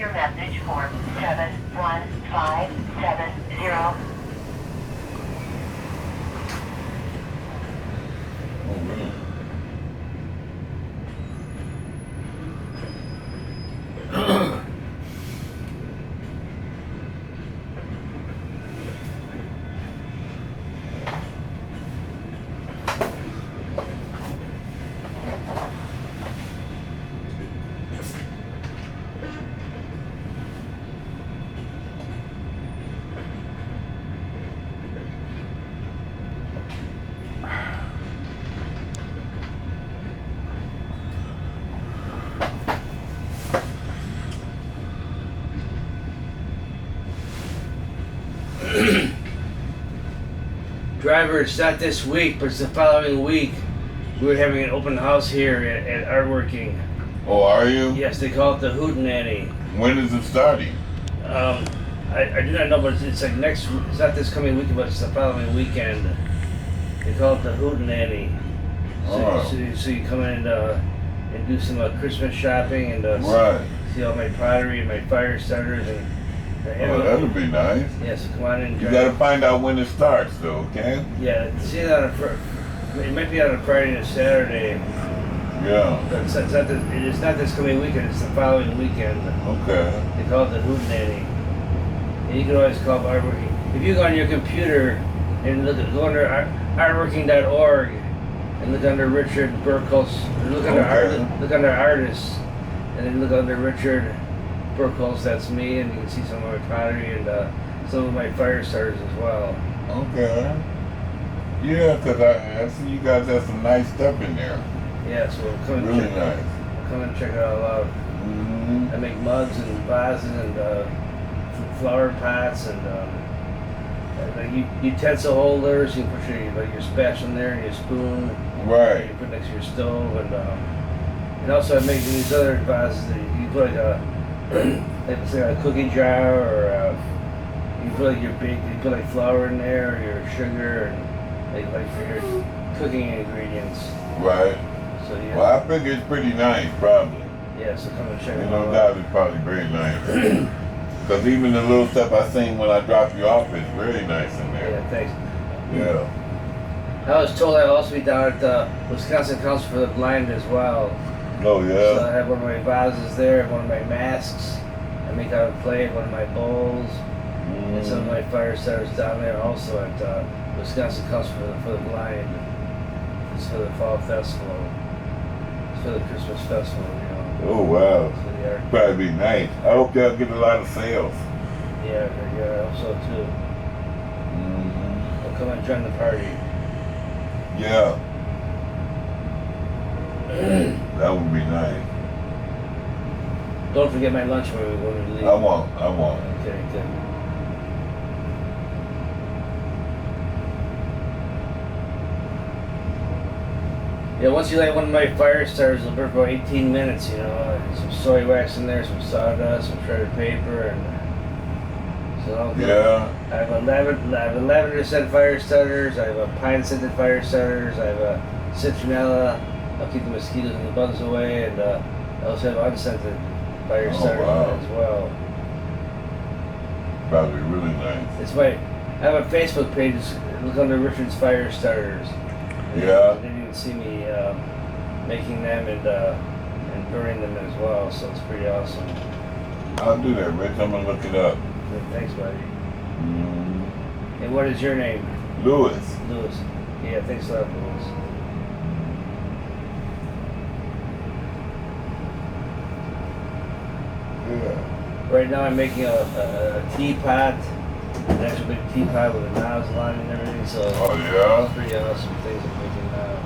your message for 71570. Oh, really? Driver, it's not this week, but it's the following week. We're having an open house here at Artworking. Oh, are you? Yes, they call it the Hootenanny. When is it starting? I do not know, but it's like next. It's not this coming weekend, but it's the following weekend. They call it the Hootenanny. Oh. So you come in and do some Christmas shopping and Right. see all my pottery and my fire starters and. Oh, that'll be nice. Yes, come on in. You gotta find out when it starts, though, okay? Yeah, see it on it might be on a Friday and a Saturday. Yeah. But it's not this coming weekend, it's the following weekend. Okay. They call it the Hootenanny. And you can always call up Artworking. If you go on your computer and go under artworking.org and look under Richard Burkholz, look under artists, and then look under Richard Burkholz, that's me, and you can see some of my pottery and some of my fire starters as well. Okay. Yeah, because I see you guys have some nice stuff in there. Yeah, so come and Really nice. Come and check it all out. Mm-hmm. I make mugs and vases and flower pots and utensil holders. You can put your spatula in there and your spoon. Right. You put next to your stove and also I make these other vases that you put like a cookie jar or you put like your bake. You put like flour in there or your sugar and like for your cooking ingredients. Right. So yeah. Well, I figure it's pretty nice, probably. Yeah, so come and check it No out. doubt it's probably very nice. Because even the little stuff I seen when I dropped you off is very nice in there. Yeah, thanks. Yeah. I was told I'd also be down at the Wisconsin Council for the Blind as well. Oh, So yeah? I have one of my vases there, one of my masks. I make out of clay, one of my bowls, and some of my fire starters down there also at Wisconsin Council for the Blind. It's for the fall festival. It's for the Christmas festival, you know. Oh, wow. For the art. Probably be nice. I hope they'll get a lot of sales. Yeah, I hope so too. Mm-hmm. Well, come and join the party. Yeah. That would be nice. Don't forget my lunch when we leave. I won't. Okay, good. Yeah, once you light one of my fire starters, it'll burn for about 18 minutes, you know. Some soy wax in there, some sawdust, some shredded paper, and so all good. Yeah. I have 11 scent fire starters, I have a pine scented fire starters, I have a citronella, I'll keep the mosquitoes and the bugs away, and I also have unscented fire starters wow. as well. Probably really nice. I have a Facebook page, look under Richard's Fire Starters. Yeah. And you can see me making them and burning them as well, so it's pretty awesome. I'll do that, Rich. I'm going to look it up. Good, thanks, buddy. Mm. And what is your name? Louis. Louis. Yeah, thanks a lot, Louis. Yeah. Right now I'm making a teapot, an actual big teapot with a nozzle on it and everything, so Oh, yeah? it's pretty awesome things I'm making now.